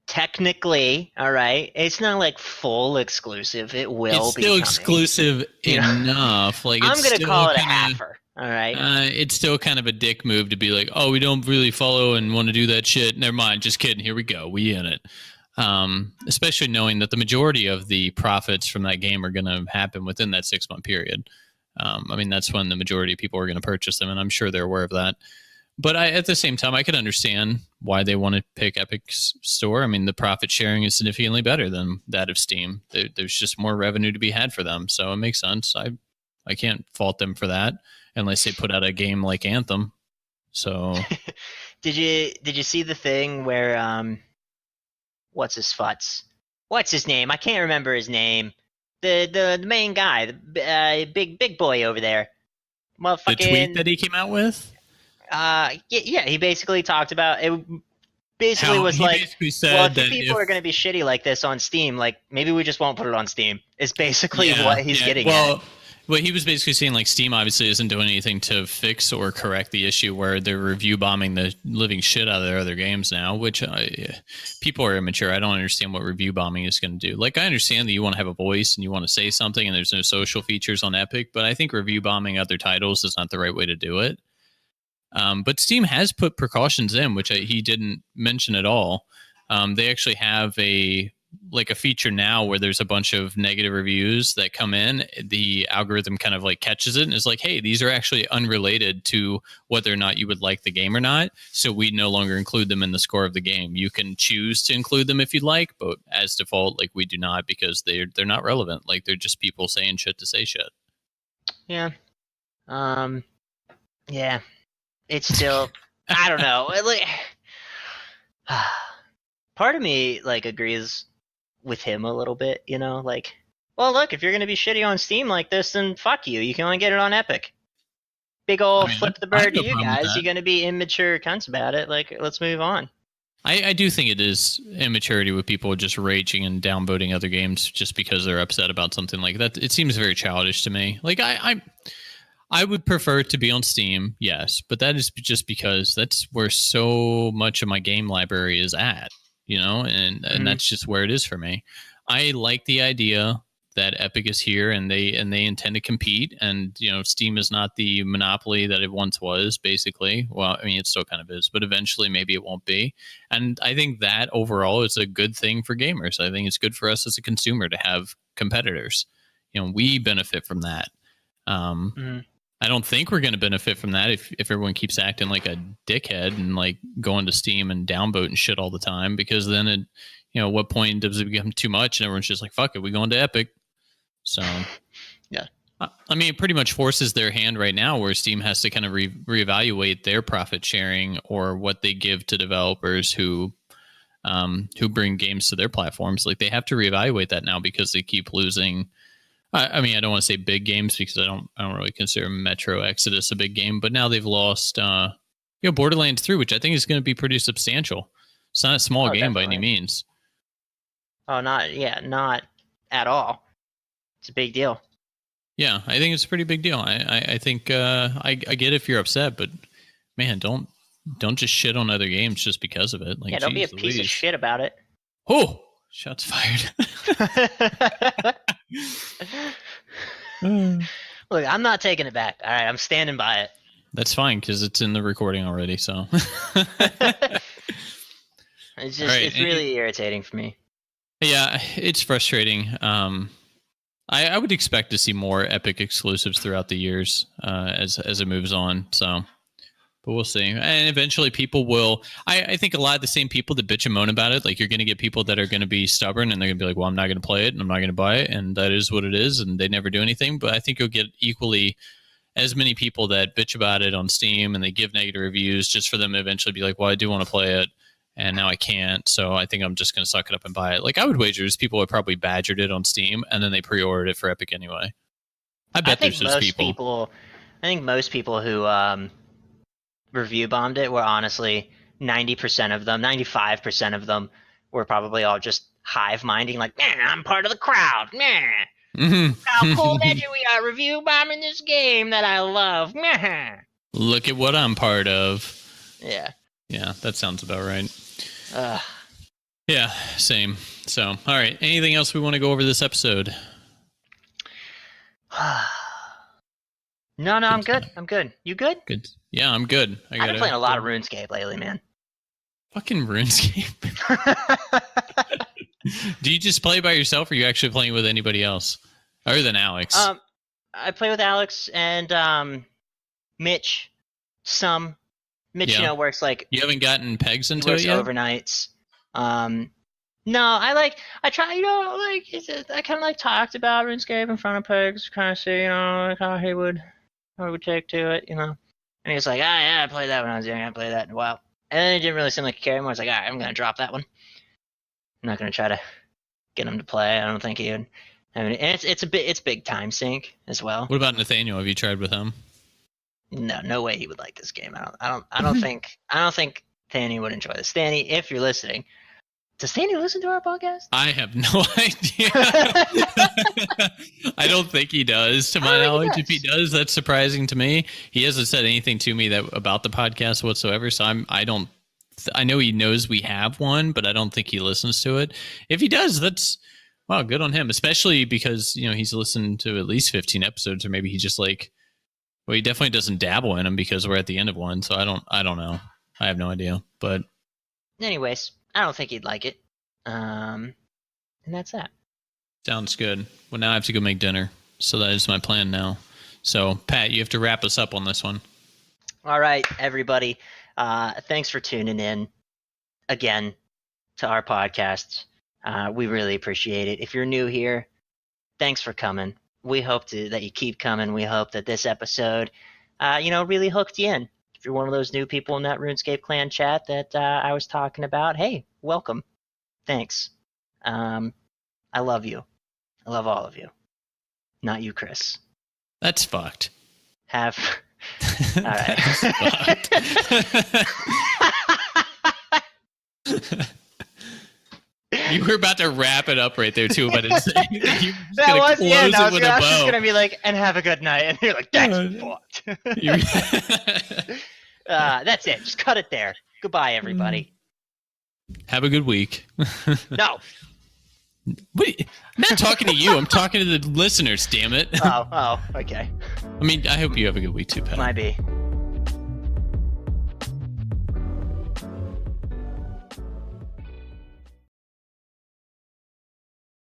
Speaker 2: Technically, all right, it's not like full exclusive. It will be
Speaker 1: still exclusive enough. Like,
Speaker 2: I'm going to call it a halfer. All right.
Speaker 1: It's still kind of a dick move to be like, oh, we don't really follow and want to do that shit. Never mind. Just kidding. Here we go. We in it. Especially knowing that the majority of the profits from that game are going to happen within that 6 month period. That's when the majority of people are going to purchase them, and I'm sure they're aware of that. But at the same time, I could understand why they want to pick Epic's store. I mean, the profit sharing is significantly better than that of Steam. There's just more revenue to be had for them, so it makes sense. I can't fault them for that. Unless they put out a game like Anthem. So
Speaker 2: did you see the thing where what's his name? I can't remember his name. The main guy, the big boy over there.
Speaker 1: The tweet that he came out with?
Speaker 2: He basically talked about it. Basically was like, well, if people are going to be shitty like this on Steam, like maybe we just won't put it on Steam. Is basically what he's getting at.
Speaker 1: Well, he was basically saying, like, Steam obviously isn't doing anything to fix or correct the issue where they're review bombing the living shit out of their other games now, which people are immature. I don't understand what review bombing is going to do. Like, I understand that you want to have a voice and you want to say something and there's no social features on Epic, but I think review bombing other titles is not the right way to do it. But Steam has put precautions in, which he didn't mention at all. They actually have a feature now where there's a bunch of negative reviews that come in. The algorithm kind of like catches it and is like, hey, these are actually unrelated to whether or not you would like the game or not. So we no longer include them in the score of the game. You can choose to include them if you'd like, but as default, like, we do not, because they're not relevant. Like, they're just people saying shit to say shit.
Speaker 2: Yeah. Yeah. It's still, I don't know. Part of me agrees with him a little bit, like, well, look, if you're going to be shitty on Steam like this, then fuck you. You can only get it on Epic. Big old flip the bird to you guys. You're going to be immature cunts about it. Like, let's move on.
Speaker 1: I do think it is immaturity with people just raging and downvoting other games just because they're upset about something like that. It seems very childish to me. Like, I would prefer it to be on Steam, yes, but that is just because that's where so much of my game library is at. And that's just where it is for me. I like the idea that Epic is here and they intend to compete, and Steam is not the monopoly that it once was, basically. Well, I mean, it still kind of is, but eventually maybe it won't be. And I think that overall is a good thing for gamers. I think it's good for us as a consumer to have competitors. We benefit from that. I don't think we're going to benefit from that if everyone keeps acting like a dickhead and like going to Steam and downvote and shit all the time, because then at what point does it become too much and everyone's just like, fuck it, we going to Epic. So
Speaker 2: yeah,
Speaker 1: I mean, it pretty much forces their hand right now where Steam has to kind of reevaluate their profit sharing or what they give to developers who who bring games to their platforms. Like they have to reevaluate that now because they keep losing. I mean, I don't want to say big games because I don't really consider Metro Exodus a big game, but now they've lost, Borderlands 3, which I think is going to be pretty substantial. It's not a small game by any means.
Speaker 2: Oh, not at all. It's a big deal.
Speaker 1: Yeah, I think it's a pretty big deal. I think I get if you're upset, but man, don't just shit on other games just because of it. Like,
Speaker 2: yeah, don't be a piece of shit about it.
Speaker 1: Oh, shots fired.
Speaker 2: Look, I'm not taking it back. All right, I'm standing by it.
Speaker 1: That's fine because it's in the recording already. So
Speaker 2: it's just it's really irritating for me.
Speaker 1: Yeah, it's frustrating. I would expect to see more Epic exclusives throughout the years as it moves on. So, but we'll see. And eventually people will, I think a lot of the same people that bitch and moan about it, like you're going to get people that are going to be stubborn and they're going to be like, well, I'm not going to play it and I'm not going to buy it. And that is what it is. And they never do anything. But I think you'll get equally as many people that bitch about it on Steam and they give negative reviews just for them to eventually be like, well, I do want to play it. And now I can't, so I think I'm just going to suck it up and buy it. Like, I would wager people would probably badgered it on Steam, and then they pre-ordered it for Epic anyway. I bet there's those people.
Speaker 2: I think most people who review bombed it were honestly 90% of them, 95% of them were probably all just hive-minding, like, man, I'm part of the crowd, man.
Speaker 1: Mm-hmm.
Speaker 2: How cool that we are review bombing this game that I love, man.
Speaker 1: Look at what I'm part of.
Speaker 2: Yeah.
Speaker 1: Yeah, that sounds about right. Yeah, same. So, all right. Anything else we want to go over this episode?
Speaker 2: No, I'm good. I'm good. You good?
Speaker 1: Good. Yeah, I'm good.
Speaker 2: I've been playing a lot of RuneScape lately, man.
Speaker 1: Fucking RuneScape. Do you just play by yourself, or are you actually playing with anybody else other than Alex?
Speaker 2: I play with Alex and Mitch. Mitch, works like...
Speaker 1: You haven't gotten pegs into it yet?
Speaker 2: Overnights. No, I try, I kind of like talked about RuneScape in front of Pegs, kind of see, how he would take to it, And he was like, yeah, I played that when I was young, I played that in a while. And then it didn't really seem like he cared anymore. I was like, all right, I'm going to drop that one. I'm not going to try to get him to play. I don't think he would. I mean, and it's big time sink as well.
Speaker 1: What about Nathaniel? Have you tried with him?
Speaker 2: No way he would like this game. I don't think Stanny would enjoy this. Stanny, if you're listening, does Stanny listen to our podcast?
Speaker 1: I have no idea. I don't think he does. To my knowledge, if he does, that's surprising to me. He hasn't said anything to me about the podcast whatsoever. So I know he knows we have one, but I don't think he listens to it. If he does, that's wow, good on him. Especially because he's listened to at least 15 episodes, or maybe he just well, he definitely doesn't dabble in them because we're at the end of one. So I don't know. I have no idea. But
Speaker 2: anyways, I don't think he'd like it. And that's that.
Speaker 1: Sounds good. Well, now I have to go make dinner. So that is my plan now. So Pat, you have to wrap us up on this one.
Speaker 2: All right, everybody. Thanks for tuning in again to our podcast. We really appreciate it. If you're new here, thanks for coming. We hope that you keep coming. We hope that this episode, really hooked you in. If you're one of those new people in that RuneScape clan chat that I was talking about, hey, welcome. Thanks. I love you. I love all of you. Not you, Chris.
Speaker 1: That's fucked.
Speaker 2: All right.
Speaker 1: You were about to wrap it up right there too, but it's you
Speaker 2: that was yeah. No, I was just gonna be like, and have a good night, and you're like, that's fucked. That's it. Just cut it there. Goodbye, everybody.
Speaker 1: Have a good week.
Speaker 2: No.
Speaker 1: Wait, I'm not talking to you. I'm talking to the listeners. Damn it.
Speaker 2: Oh, okay.
Speaker 1: I mean, I hope you have a good week too, Pat.
Speaker 2: Might be.